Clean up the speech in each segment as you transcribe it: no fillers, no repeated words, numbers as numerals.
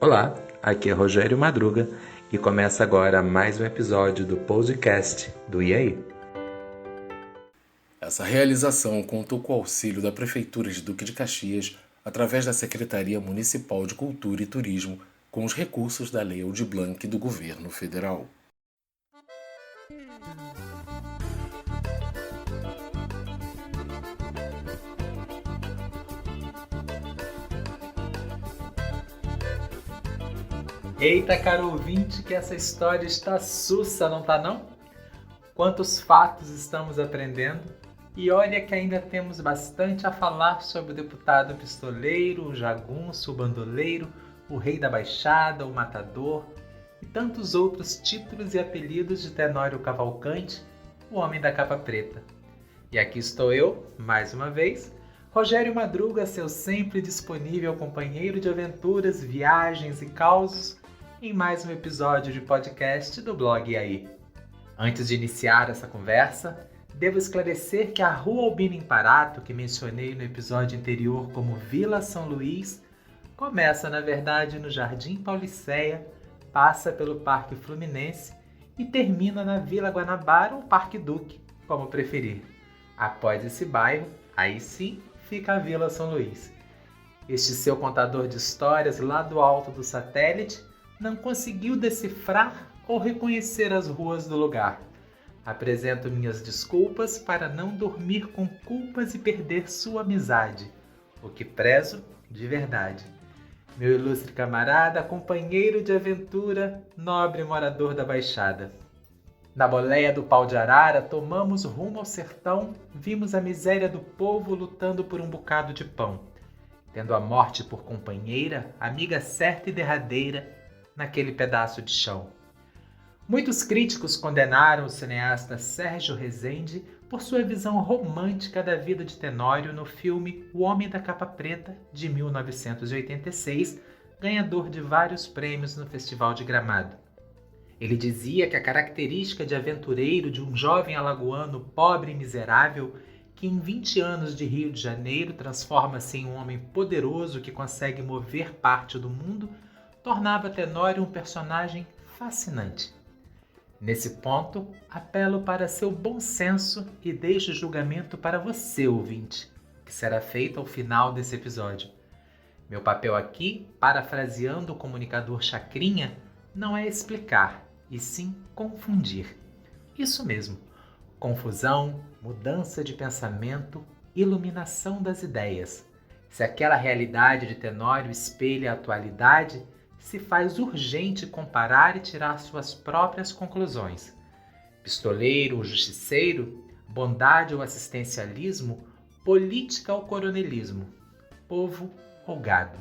Olá, aqui é Rogério Madruga e começa agora mais um episódio do podcast do E aí? Essa realização contou com o auxílio da Prefeitura de Duque de Caxias através da Secretaria Municipal de Cultura e Turismo com os recursos da Lei Aldir Blanc do Governo Federal. Eita, caro ouvinte, que essa história está sussa, não tá não? Quantos fatos estamos aprendendo? E olha que ainda temos bastante a falar sobre o deputado pistoleiro, o jagunço, o bandoleiro, o rei da baixada, o matador e tantos outros títulos e apelidos de Tenório Cavalcante, o homem da capa preta. E aqui estou eu, mais uma vez, Rogério Madruga, seu sempre disponível companheiro de aventuras, viagens e causos, em mais um episódio de podcast do blog E aí. Antes de iniciar essa conversa, devo esclarecer que a Rua Albino Imparato, que mencionei no episódio anterior como Vila São Luís, começa na verdade no Jardim Paulicéia, passa pelo Parque Fluminense e termina na Vila Guanabara ou Parque Duque, como preferir. Após esse bairro, aí sim fica a Vila São Luís. Este seu contador de histórias lá do alto do satélite não conseguiu decifrar ou reconhecer as ruas do lugar. Apresento minhas desculpas para não dormir com culpas e perder sua amizade, o que prezo de verdade. Meu ilustre camarada, companheiro de aventura, nobre morador da Baixada. Na boleia do pau de arara, tomamos rumo ao sertão, vimos a miséria do povo lutando por um bocado de pão, tendo a morte por companheira, amiga certa e derradeira, naquele pedaço de chão. Muitos críticos condenaram o cineasta Sérgio Rezende por sua visão romântica da vida de Tenório no filme O Homem da Capa Preta, de 1986, ganhador de vários prêmios no Festival de Gramado. Ele dizia que a característica de aventureiro de um jovem alagoano pobre e miserável, que em 20 anos de Rio de Janeiro transforma-se em um homem poderoso que consegue mover parte do mundo, tornava Tenório um personagem fascinante. Nesse ponto, apelo para seu bom senso e deixo o julgamento para você, ouvinte, que será feito ao final desse episódio. Meu papel aqui, parafraseando o comunicador Chacrinha, não é explicar, e sim confundir. Isso mesmo, confusão, mudança de pensamento, iluminação das ideias. Se aquela realidade de Tenório espelha a atualidade, se faz urgente comparar e tirar suas próprias conclusões. Pistoleiro ou justiceiro, bondade ou assistencialismo, política ou coronelismo, povo ou gado.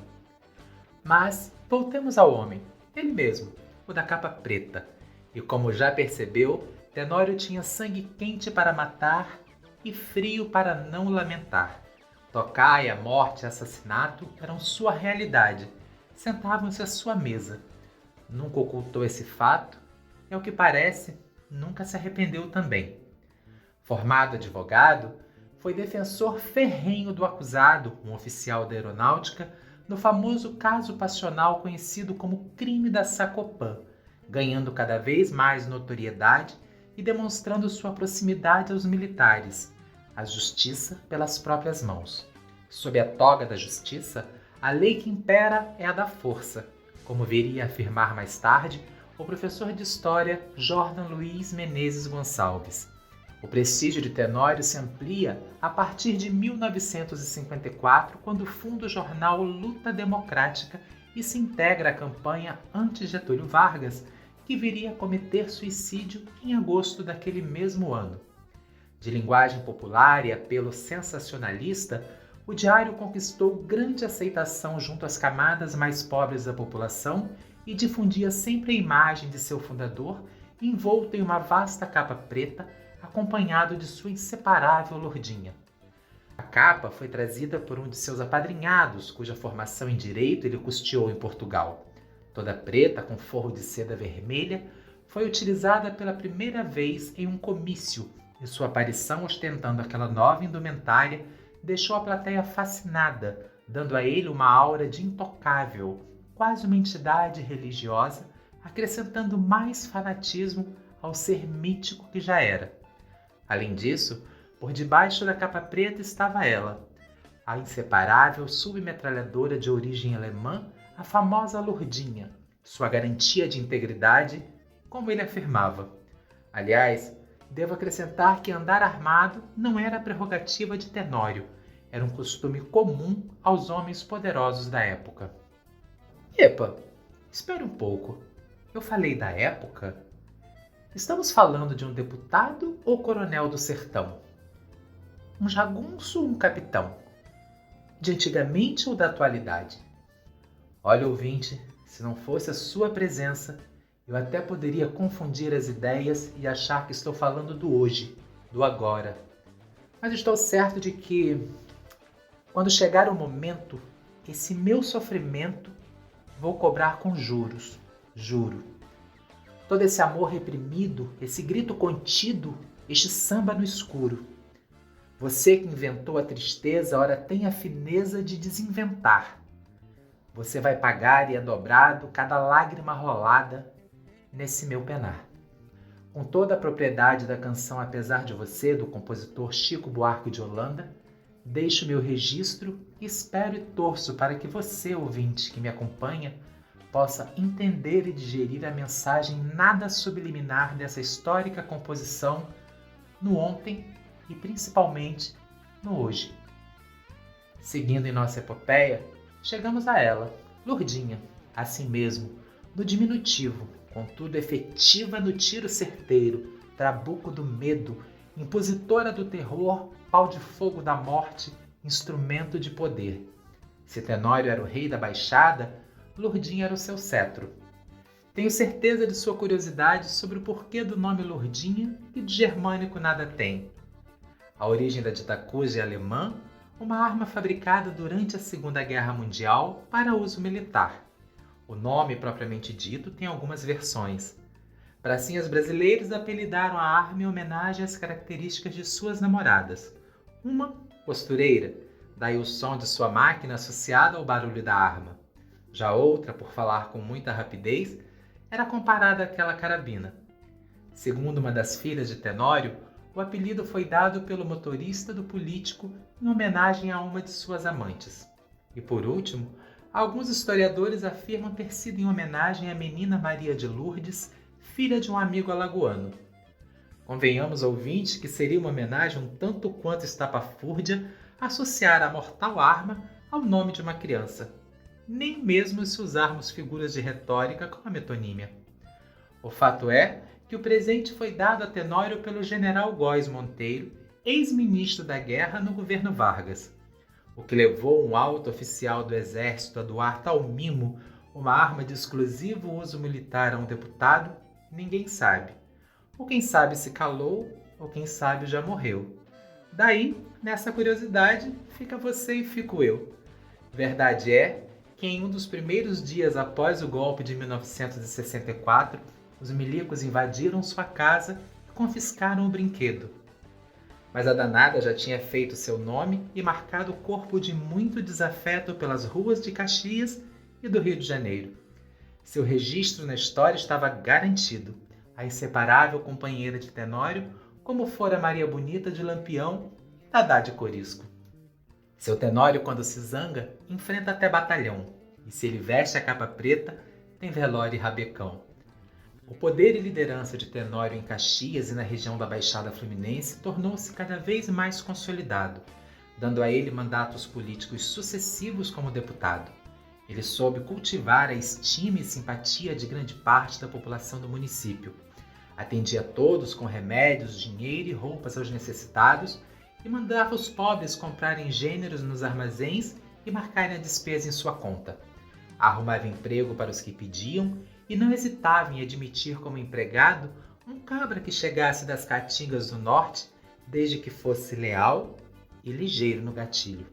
Mas voltemos ao homem, ele mesmo, o da capa preta. E como já percebeu, Tenório tinha sangue quente para matar e frio para não lamentar. Tocaia, morte e assassinato eram sua realidade. Sentavam-se à sua mesa. Nunca ocultou esse fato e, ao que parece, nunca se arrependeu também. Formado advogado, foi defensor ferrenho do acusado, um oficial da aeronáutica, no famoso caso passional conhecido como crime da Sacopã, ganhando cada vez mais notoriedade e demonstrando sua proximidade aos militares, a justiça pelas próprias mãos. Sob a toga da justiça, a lei que impera é a da força, como viria a afirmar mais tarde o professor de História Jordan Luiz Menezes Gonçalves. O prestígio de Tenório se amplia a partir de 1954, quando funda o jornal Luta Democrática e se integra à campanha anti-Getúlio Vargas, que viria a cometer suicídio em agosto daquele mesmo ano. De linguagem popular e apelo sensacionalista, o diário conquistou grande aceitação junto às camadas mais pobres da população e difundia sempre a imagem de seu fundador envolto em uma vasta capa preta, acompanhado de sua inseparável lordinha. A capa foi trazida por um de seus apadrinhados, cuja formação em direito ele custeou em Portugal. Toda preta, com forro de seda vermelha, foi utilizada pela primeira vez em um comício, e sua aparição ostentando aquela nova indumentária deixou a plateia fascinada, dando a ele uma aura de intocável, quase uma entidade religiosa, acrescentando mais fanatismo ao ser mítico que já era. Além disso, por debaixo da capa preta estava ela, a inseparável submetralhadora de origem alemã, a famosa Lourdinha, sua garantia de integridade, como ele afirmava. Aliás, devo acrescentar que andar armado não era prerrogativa de Tenório, era um costume comum aos homens poderosos da época. Epa, espere um pouco. Eu falei da época? Estamos falando de um deputado ou coronel do sertão? Um jagunço ou um capitão? De antigamente ou da atualidade? Olha, ouvinte, se não fosse a sua presença, eu até poderia confundir as ideias e achar que estou falando do hoje, do agora. Mas estou certo de que, quando chegar o momento, esse meu sofrimento vou cobrar com juros, juro. Todo esse amor reprimido, esse grito contido, este samba no escuro. Você que inventou a tristeza, ora tem a fineza de desinventar. Você vai pagar e é dobrado cada lágrima rolada nesse meu penar. Com toda a propriedade da canção Apesar de Você, do compositor Chico Buarque de Holanda, deixo meu registro e espero e torço para que você, ouvinte que me acompanha, possa entender e digerir a mensagem nada subliminar dessa histórica composição no ontem e principalmente no hoje. Seguindo em nossa epopeia, chegamos a ela, Lourdinha, assim mesmo, no diminutivo, contudo efetiva no tiro certeiro, trabuco do medo, impositora do terror, pau de fogo da morte, instrumento de poder. Se Tenório era o rei da Baixada, Lourdinha era o seu cetro. Tenho certeza de sua curiosidade sobre o porquê do nome Lourdinha e de germânico nada tem. A origem da dita cuja é alemã, uma arma fabricada durante a Segunda Guerra Mundial para uso militar. O nome propriamente dito tem algumas versões. Pracinhas brasileiros apelidaram a arma em homenagem às características de suas namoradas. Uma, costureira, daí o som de sua máquina associado ao barulho da arma. Já outra, por falar com muita rapidez, era comparada àquela carabina. Segundo uma das filhas de Tenório, o apelido foi dado pelo motorista do político em homenagem a uma de suas amantes. E por último, alguns historiadores afirmam ter sido em homenagem à menina Maria de Lourdes, filha de um amigo alagoano. Convenhamos, ouvinte, que seria uma homenagem um tanto quanto estapafúrdia associar a mortal arma ao nome de uma criança, nem mesmo se usarmos figuras de retórica como a metonímia. O fato é que o presente foi dado a Tenório pelo general Góes Monteiro, ex-ministro da guerra no governo Vargas. O que levou um alto oficial do exército a doar tal mimo, uma arma de exclusivo uso militar a um deputado, ninguém sabe. Ou quem sabe se calou, ou quem sabe já morreu. Daí, nessa curiosidade, fica você e fico eu. Verdade é que em um dos primeiros dias após o golpe de 1964, os milicos invadiram sua casa e confiscaram o brinquedo. Mas a danada já tinha feito seu nome e marcado o corpo de muito desafeto pelas ruas de Caxias e do Rio de Janeiro. Seu registro na história estava garantido, a inseparável companheira de Tenório, como fora Maria Bonita de Lampião e Dadá de Corisco. Seu Tenório, quando se zanga, enfrenta até batalhão, e se ele veste a capa preta, tem velório e rabecão. O poder e liderança de Tenório em Caxias e na região da Baixada Fluminense tornou-se cada vez mais consolidado, dando a ele mandatos políticos sucessivos como deputado. Ele soube cultivar a estima e simpatia de grande parte da população do município. Atendia todos com remédios, dinheiro e roupas aos necessitados e mandava os pobres comprarem gêneros nos armazéns e marcarem a despesa em sua conta. Arrumava emprego para os que pediam e não hesitava em admitir como empregado um cabra que chegasse das caatingas do norte, desde que fosse leal e ligeiro no gatilho.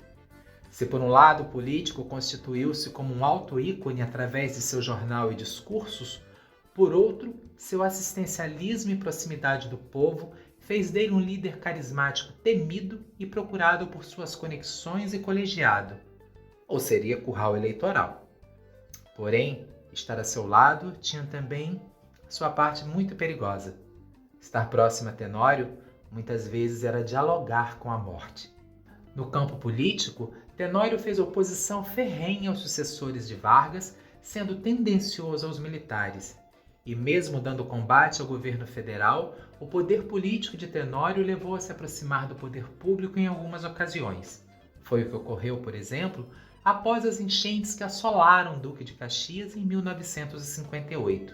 Se por um lado o político constituiu-se como um alto ícone através de seu jornal e discursos, por outro, seu assistencialismo e proximidade do povo fez dele um líder carismático temido e procurado por suas conexões e colegiado, ou seria curral eleitoral. Porém, estar a seu lado tinha também sua parte muito perigosa. Estar próximo a Tenório muitas vezes era dialogar com a morte. No campo político, Tenório fez oposição ferrenha aos sucessores de Vargas, sendo tendencioso aos militares. E mesmo dando combate ao governo federal, o poder político de Tenório levou a se aproximar do poder público em algumas ocasiões. Foi o que ocorreu, por exemplo, após as enchentes que assolaram o Duque de Caxias em 1958.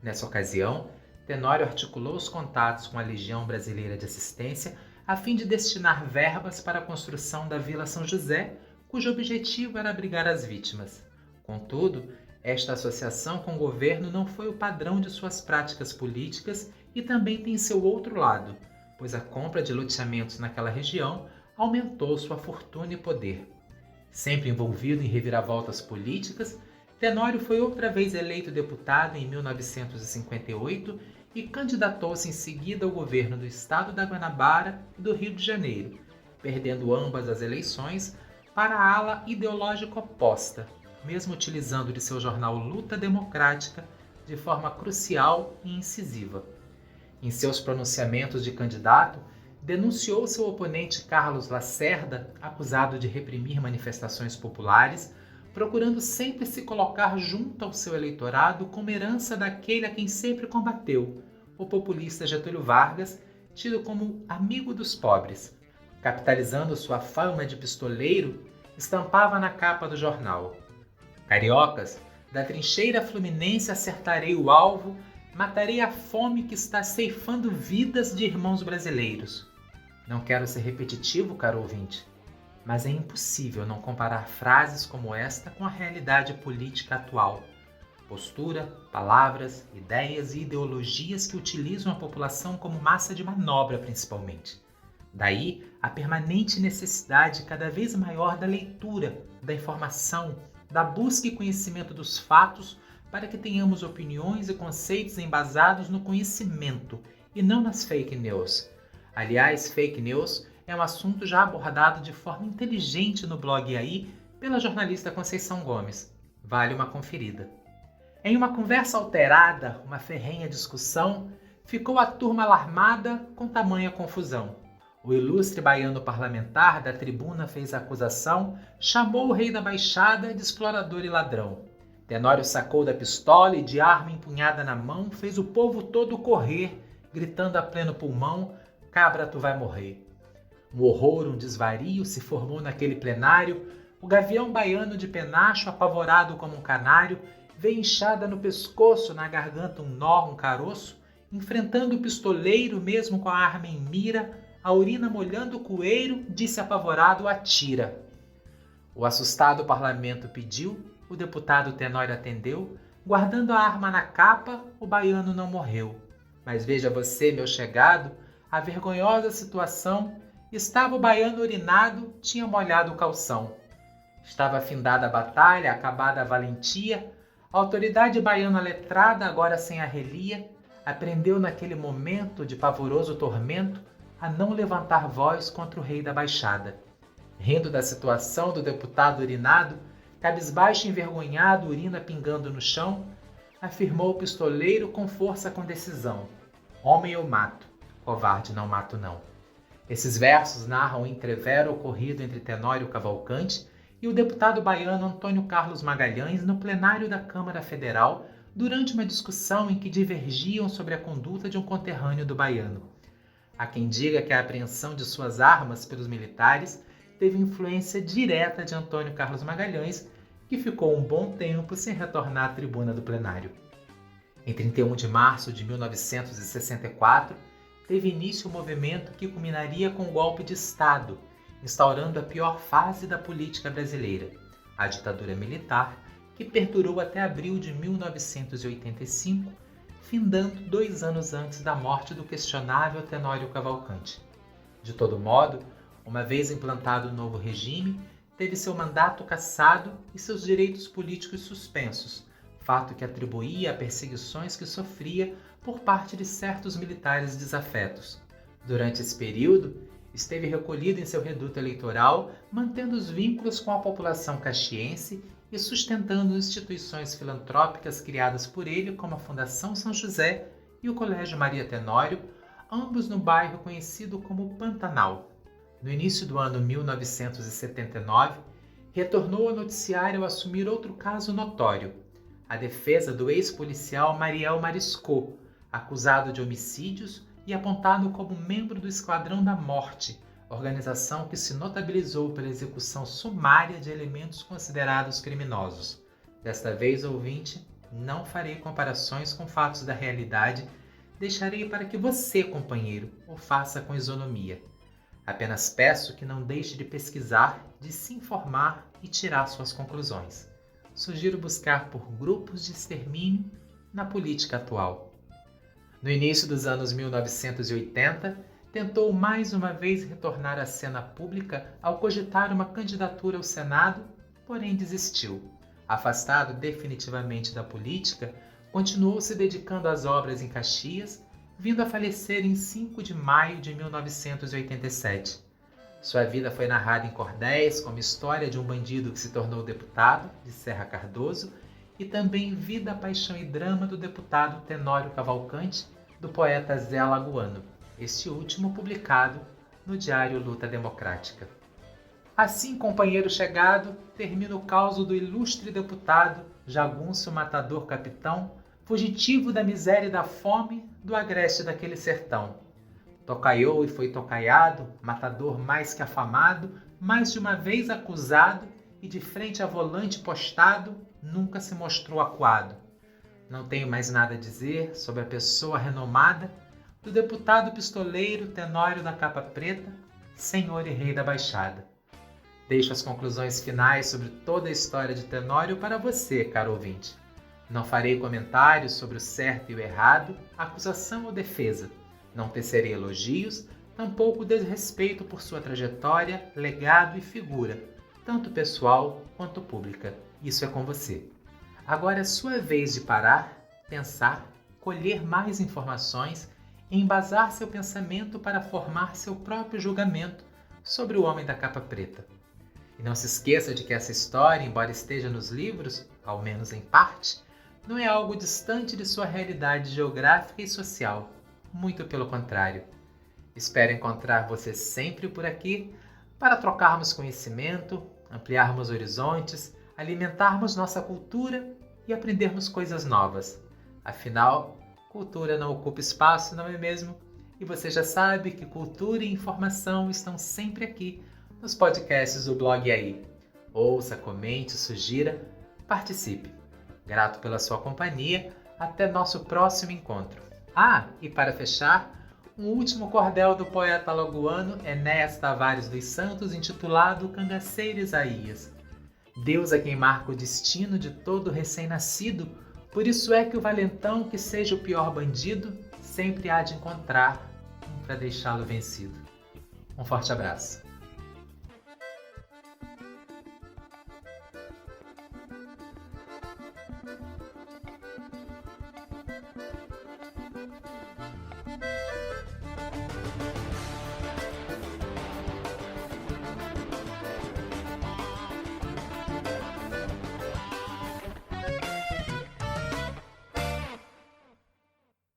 Nessa ocasião, Tenório articulou os contatos com a Legião Brasileira de Assistência a fim de destinar verbas para a construção da Vila São José, cujo objetivo era abrigar as vítimas. Contudo, esta associação com o governo não foi o padrão de suas práticas políticas e também tem seu outro lado, pois a compra de loteamentos naquela região aumentou sua fortuna e poder. Sempre envolvido em reviravoltas políticas, Tenório foi outra vez eleito deputado em 1958 e candidatou-se em seguida ao governo do estado da Guanabara e do Rio de Janeiro, perdendo ambas as eleições para a ala ideológica oposta, mesmo utilizando de seu jornal Luta Democrática de forma crucial e incisiva. Em seus pronunciamentos de candidato, denunciou seu oponente Carlos Lacerda, acusado de reprimir manifestações populares, procurando sempre se colocar junto ao seu eleitorado como herança daquele a quem sempre combateu, o populista Getúlio Vargas, tido como amigo dos pobres. Capitalizando sua fama de pistoleiro, estampava na capa do jornal: "Cariocas, da trincheira fluminense acertarei o alvo, matarei a fome que está ceifando vidas de irmãos brasileiros." Não quero ser repetitivo, caro ouvinte, mas é impossível não comparar frases como esta com a realidade política atual. Postura, palavras, ideias e ideologias que utilizam a população como massa de manobra, principalmente. Daí a permanente necessidade cada vez maior da leitura, da informação, da busca e conhecimento dos fatos para que tenhamos opiniões e conceitos embasados no conhecimento e não nas fake news. Aliás, fake news é um assunto já abordado de forma inteligente no blog aí pela jornalista Conceição Gomes. Vale uma conferida. Em uma conversa alterada, uma ferrenha discussão, ficou a turma alarmada com tamanha confusão. O ilustre baiano parlamentar da tribuna fez a acusação, chamou o rei da Baixada de explorador e ladrão. Tenório sacou da pistola e, de arma empunhada na mão, fez o povo todo correr, gritando a pleno pulmão: "Cabra, tu vai morrer." Um horror, um desvario se formou naquele plenário. O gavião baiano de penacho, apavorado como um canário, veio inchada no pescoço, na garganta um nó, um caroço, enfrentando o pistoleiro, mesmo com a arma em mira, a urina molhando o coeiro, disse apavorado: "Atira." O assustado parlamento pediu, o deputado Tenório atendeu, guardando a arma na capa, o baiano não morreu. Mas veja você, meu chegado, a vergonhosa situação: estava o baiano urinado, tinha molhado o calção. Estava findada a batalha, acabada a valentia, a autoridade baiana letrada, agora sem a relia, aprendeu naquele momento de pavoroso tormento a não levantar voz contra o rei da Baixada. Rindo da situação do deputado urinado, cabisbaixo e envergonhado, urina pingando no chão, afirmou o pistoleiro com força, com decisão: "Homem eu mato, covarde não mato não." Esses versos narram o entrevero ocorrido entre Tenório Cavalcante e o deputado baiano Antônio Carlos Magalhães no plenário da Câmara Federal durante uma discussão em que divergiam sobre a conduta de um conterrâneo do baiano. Há quem diga que a apreensão de suas armas pelos militares teve influência direta de Antônio Carlos Magalhães, que ficou um bom tempo sem retornar à tribuna do plenário. Em 31 de março de 1964, teve início o movimento que culminaria com o golpe de Estado, instaurando a pior fase da política brasileira, a ditadura militar, que perdurou até abril de 1985, findando 2 anos antes da morte do questionável Tenório Cavalcante. De todo modo, uma vez implantado o novo regime, teve seu mandato cassado e seus direitos políticos suspensos, fato que atribuía a perseguições que sofria por parte de certos militares desafetos. Durante esse período, esteve recolhido em seu reduto eleitoral, mantendo os vínculos com a população caxiense e sustentando instituições filantrópicas criadas por ele, como a Fundação São José e o Colégio Maria Tenório, ambos no bairro conhecido como Pantanal. No início do ano 1979, retornou ao noticiário ao assumir outro caso notório, a defesa do ex-policial Mariel Mariscot, acusado de homicídios e apontado como membro do Esquadrão da Morte, organização que se notabilizou pela execução sumária de elementos considerados criminosos. Desta vez, ouvinte, não farei comparações com fatos da realidade, deixarei para que você, companheiro, o faça com isonomia. Apenas peço que não deixe de pesquisar, de se informar e tirar suas conclusões. Sugiro buscar por grupos de extermínio na política atual. No início dos anos 1980, tentou mais uma vez retornar à cena pública ao cogitar uma candidatura ao Senado, porém desistiu. Afastado definitivamente da política, continuou se dedicando às obras em Caxias, vindo a falecer em 5 de maio de 1987. Sua vida foi narrada em cordéis como história de um bandido que se tornou deputado, de Serra Cardoso, e também Vida, Paixão e Drama do deputado Tenório Cavalcante, do poeta Zé Alagoano, este último publicado no Diário Luta Democrática. Assim, companheiro chegado, termina o causo do ilustre deputado, jagunço matador capitão, fugitivo da miséria e da fome do agreste daquele sertão. Tocaiou e foi tocaiado, matador mais que afamado, mais de uma vez acusado e de frente a volante postado, nunca se mostrou acuado. Não tenho mais nada a dizer sobre a pessoa renomada do deputado pistoleiro Tenório da Capa Preta, senhor e rei da Baixada. Deixo as conclusões finais sobre toda a história de Tenório para você, caro ouvinte. Não farei comentários sobre o certo e o errado, acusação ou defesa. Não tecerei elogios, tampouco desrespeito por sua trajetória, legado e figura, tanto pessoal quanto pública. Isso é com você. Agora é sua vez de parar, pensar, colher mais informações e embasar seu pensamento para formar seu próprio julgamento sobre o homem da capa preta. E não se esqueça de que essa história, embora esteja nos livros, ao menos em parte, não é algo distante de sua realidade geográfica e social. Muito pelo contrário. Espero encontrar você sempre por aqui para trocarmos conhecimento, ampliarmos horizontes, alimentarmos nossa cultura e aprendermos coisas novas. Afinal, cultura não ocupa espaço, não é mesmo? E você já sabe que cultura e informação estão sempre aqui nos podcasts do blog aí. Ouça, comente, sugira, participe. Grato pela sua companhia. Até nosso próximo encontro. E para fechar, um último cordel do poeta alagoano Enéas Tavares dos Santos, intitulado Cangaceiro Isaías. Deus é quem marca o destino de todo recém-nascido, por isso é que o valentão, que seja o pior bandido, sempre há de encontrar um para deixá-lo vencido. Um forte abraço.